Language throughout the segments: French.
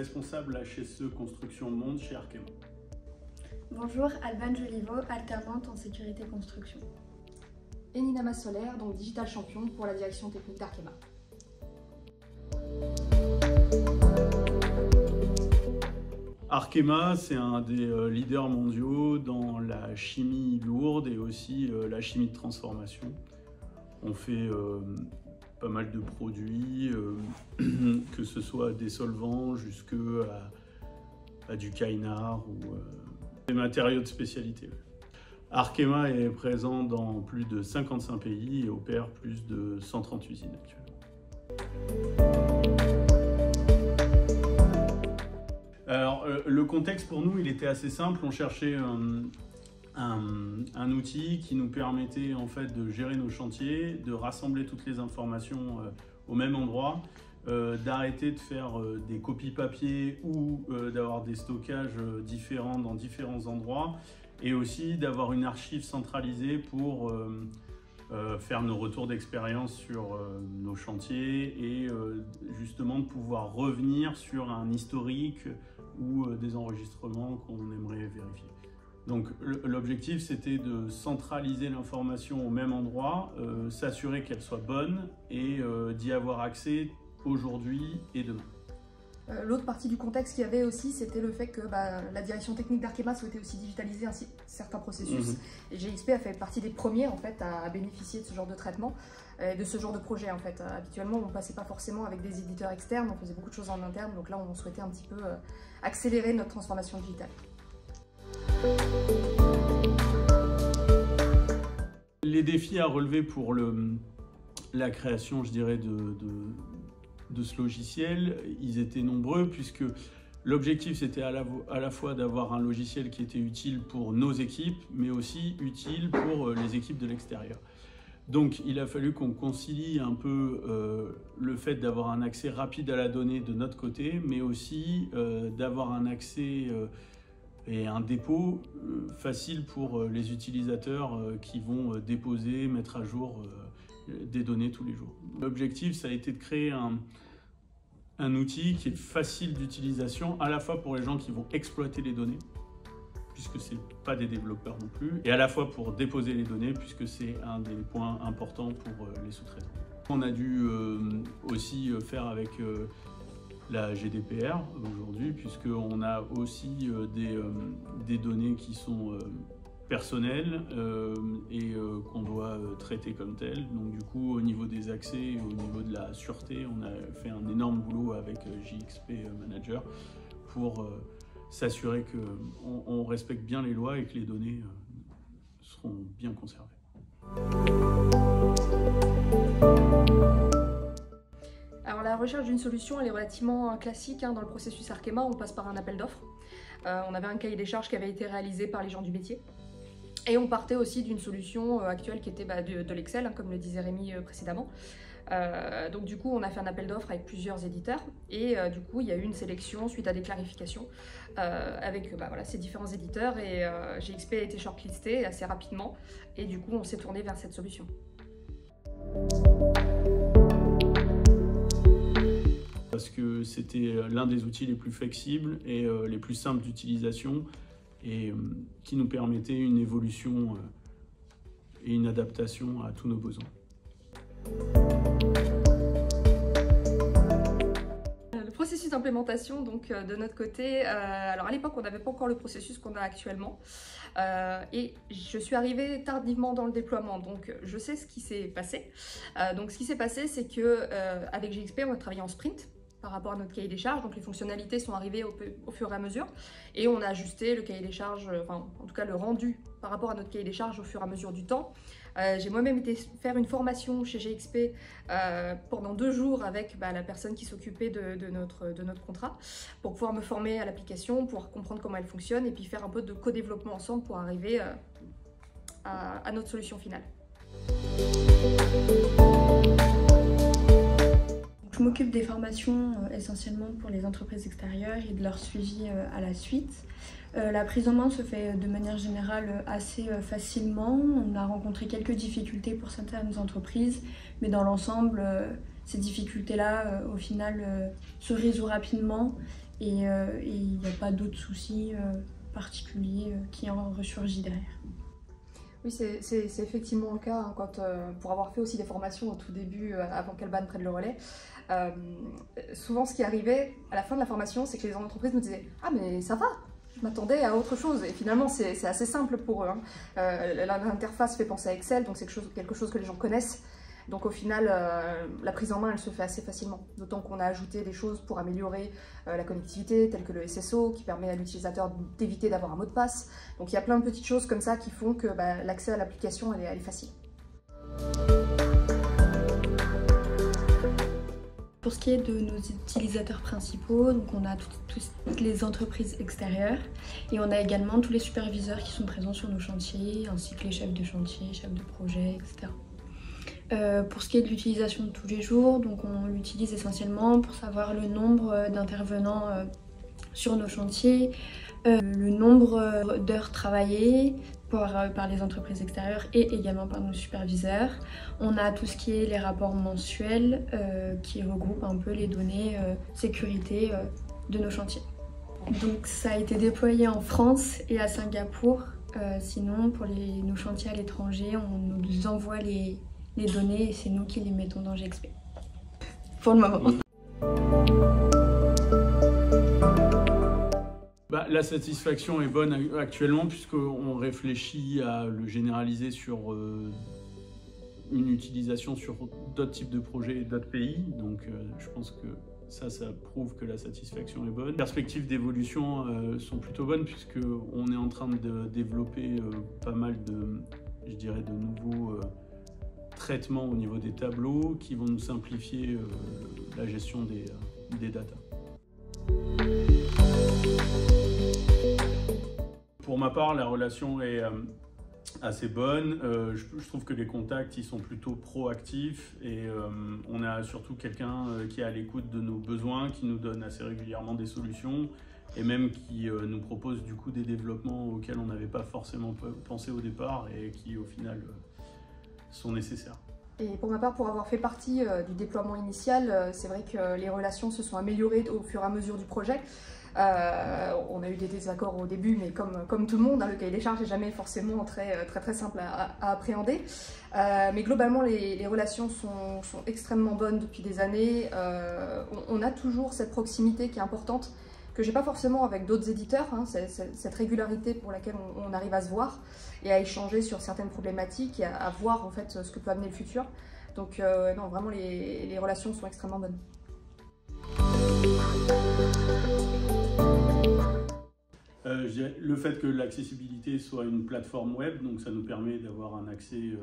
responsable HSE Construction Monde chez Arkema. Bonjour, Alban Joliveau, alternante en sécurité construction. Et Nina Massolaire, donc Digital Champion pour la direction technique d'Arkema. Arkema, c'est un des leaders mondiaux dans la chimie lourde et aussi la chimie de transformation. On fait pas mal de produits, que ce soit des solvants jusqu'à du kynar ou des matériaux de spécialité. Arkema est présent dans plus de 55 pays et opère plus de 130 usines actuellement. Alors, le contexte pour nous, il était assez simple. On cherchait un outil qui nous permettait en fait de gérer nos chantiers, de rassembler toutes les informations au même endroit, d'arrêter de faire des copies papier ou d'avoir des stockages différents dans différents endroits, et aussi d'avoir une archive centralisée pour faire nos retours d'expérience sur nos chantiers et justement de pouvoir revenir sur un historique ou des enregistrements qu'on aimerait vérifier. Donc l'objectif, c'était de centraliser l'information au même endroit, s'assurer qu'elle soit bonne et d'y avoir accès aujourd'hui et demain. L'autre partie du contexte qu'il y avait aussi, c'était le fait que la direction technique d'Arkema souhaitait aussi digitaliser certains processus. Et GXP a fait partie des premiers en fait, à bénéficier de ce genre de traitement, de ce genre de projet. En fait. Habituellement, on ne passait pas forcément avec des éditeurs externes, on faisait beaucoup de choses en interne. Donc là, on souhaitait un petit peu accélérer notre transformation digitale. Les défis à relever pour la création, je dirais, de ce logiciel, ils étaient nombreux puisque l'objectif c'était à la fois d'avoir un logiciel qui était utile pour nos équipes, mais aussi utile pour les équipes de l'extérieur. Donc il a fallu qu'on concilie un peu le fait d'avoir un accès rapide à la donnée de notre côté, mais aussi d'avoir un accès et un dépôt facile pour les utilisateurs qui vont déposer, mettre à jour des données tous les jours. L'objectif, ça a été de créer un outil qui est facile d'utilisation, à la fois pour les gens qui vont exploiter les données, puisque ce n'est pas des développeurs non plus, et à la fois pour déposer les données, puisque c'est un des points importants pour les sous-traitants. On a dû aussi faire avec la GDPR aujourd'hui, puisqu'on a aussi des données qui sont personnelles et qu'on doit traiter comme telles. Donc du coup, au niveau des accès et au niveau de la sûreté, on a fait un énorme boulot avec JXP Manager pour s'assurer qu'on respecte bien les lois et que les données seront bien conservées. Alors la recherche d'une solution, elle est relativement classique dans le processus Arkema. On passe par un appel d'offres. On avait un cahier des charges qui avait été réalisé par les gens du métier. Et on partait aussi d'une solution actuelle qui était de l'Excel, comme le disait Rémi précédemment. Donc du coup, on a fait un appel d'offres avec plusieurs éditeurs et du coup, il y a eu une sélection suite à des clarifications avec ces différents éditeurs et GXP a été shortlisté assez rapidement et du coup, on s'est tourné vers cette solution. Parce que c'était l'un des outils les plus flexibles et les plus simples d'utilisation et qui nous permettait une évolution et une adaptation à tous nos besoins. Le processus d'implémentation, donc de notre côté, alors à l'époque on n'avait pas encore le processus qu'on a actuellement et je suis arrivée tardivement dans le déploiement, donc je sais ce qui s'est passé. Donc ce qui s'est passé, c'est que avec GXP on a travaillé en sprint par rapport à notre cahier des charges, donc les fonctionnalités sont arrivées au fur et à mesure et on a ajusté le cahier des charges, enfin en tout cas le rendu par rapport à notre cahier des charges au fur et à mesure du temps. J'ai moi-même été faire une formation chez GXP pendant 2 jours avec la personne qui s'occupait de notre contrat pour pouvoir me former à l'application, pour comprendre comment elle fonctionne et puis faire un peu de co-développement ensemble pour arriver à notre solution finale. Je m'occupe des formations essentiellement pour les entreprises extérieures et de leur suivi à la suite. La prise en main se fait de manière générale assez facilement. On a rencontré quelques difficultés pour certaines entreprises, mais dans l'ensemble, ces difficultés-là, au final, se résout rapidement et il n'y a pas d'autres soucis particuliers qui en ressurgissent derrière. Oui, c'est effectivement le cas, hein, pour avoir fait aussi des formations au tout début, avant qu'Alban prenne le relais. Souvent, ce qui arrivait à la fin de la formation, c'est que les entreprises nous disaient « Ah, mais ça va, je m'attendais à autre chose ». Et finalement, c'est assez simple pour eux. Hein. L'interface fait penser à Excel, donc c'est quelque chose que les gens connaissent. Donc au final, la prise en main, elle se fait assez facilement. D'autant qu'on a ajouté des choses pour améliorer la connectivité, telles que le SSO, qui permet à l'utilisateur d'éviter d'avoir un mot de passe. Donc il y a plein de petites choses comme ça qui font que l'accès à l'application, elle est facile. Pour ce qui est de nos utilisateurs principaux, donc on a toutes les entreprises extérieures et on a également tous les superviseurs qui sont présents sur nos chantiers, ainsi que les chefs de chantier, chefs de projet, etc. Pour ce qui est de l'utilisation de tous les jours, donc on l'utilise essentiellement pour savoir le nombre d'intervenants sur nos chantiers, le nombre d'heures travaillées par les entreprises extérieures et également par nos superviseurs. On a tout ce qui est les rapports mensuels qui regroupent un peu les données sécurité de nos chantiers. Donc ça a été déployé en France et à Singapour. Sinon pour nos chantiers à l'étranger, on nous envoie les données et c'est nous qui les mettons dans GXP. Pour le moment. La satisfaction est bonne actuellement puisqu'on réfléchit à le généraliser sur une utilisation sur d'autres types de projets et d'autres pays. Donc je pense que ça prouve que la satisfaction est bonne. Les perspectives d'évolution sont plutôt bonnes puisqu'on est en train de développer pas mal de nouveaux traitements au niveau des tableaux qui vont nous simplifier la gestion des datas. Pour ma part, la relation est assez bonne. Je trouve que les contacts ils sont plutôt proactifs et on a surtout quelqu'un qui est à l'écoute de nos besoins, qui nous donne assez régulièrement des solutions et même qui nous propose du coup des développements auxquels on n'avait pas forcément pensé au départ et qui au final sont nécessaires. Et pour ma part, pour avoir fait partie du déploiement initial, c'est vrai que les relations se sont améliorées au fur et à mesure du projet. On a eu des désaccords au début, mais comme tout le monde, hein, le cahier des charges n'est jamais forcément très simple à appréhender. Mais globalement, les relations sont extrêmement bonnes depuis des années. On a toujours cette proximité qui est importante, que j'ai pas forcément avec d'autres éditeurs, hein, cette régularité pour laquelle on arrive à se voir et à échanger sur certaines problématiques et à voir en fait ce que peut amener le futur. Donc non, vraiment les relations sont extrêmement bonnes. Le fait que l'accessibilité soit une plateforme web, donc ça nous permet d'avoir un accès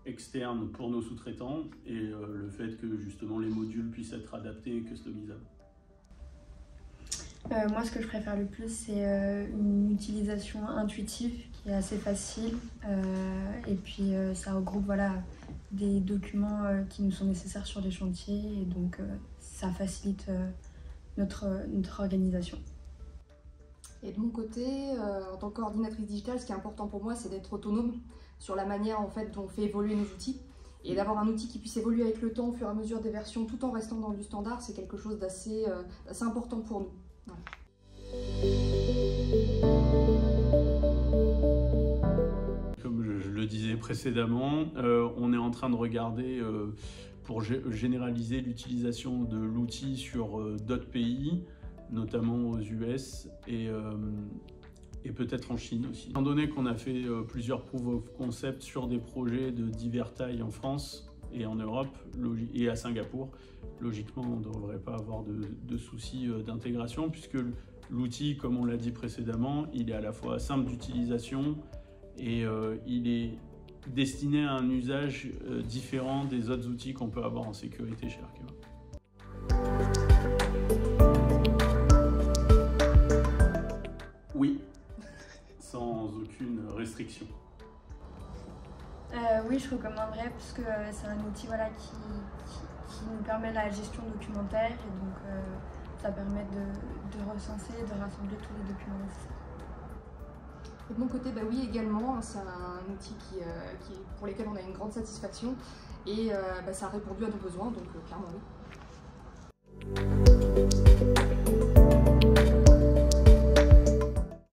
externe pour nos sous-traitants et le fait que justement les modules puissent être adaptés et customisables. Moi, ce que je préfère le plus, c'est une utilisation intuitive qui est assez facile. Et puis, ça regroupe des documents qui nous sont nécessaires sur les chantiers. Et donc, ça facilite notre organisation. Et de mon côté, en tant que coordinatrice digitale, ce qui est important pour moi, c'est d'être autonome sur la manière en fait, dont on fait évoluer nos outils. Et d'avoir un outil qui puisse évoluer avec le temps au fur et à mesure des versions, tout en restant dans du standard, c'est quelque chose d'assez important pour nous. Voilà. Comme je le disais précédemment, on est en train de regarder pour généraliser l'utilisation de l'outil sur d'autres pays, notamment aux US et peut-être en Chine aussi. Étant donné qu'on a fait plusieurs proof of concept sur des projets de divers tailles en France et en Europe et à Singapour, logiquement on ne devrait pas avoir de soucis d'intégration puisque l'outil, comme on l'a dit précédemment, il est à la fois simple d'utilisation et il est destiné à un usage différent des autres outils qu'on peut avoir en sécurité chez Arkema. Oui, sans aucune restriction. Oui, je recommanderais parce que c'est un outil qui nous permet la gestion documentaire et donc ça permet de recenser et de rassembler tous les documents nécessaires. Et de mon côté, oui également, c'est un outil pour lequel on a une grande satisfaction et ça a répondu à nos besoins, donc clairement oui.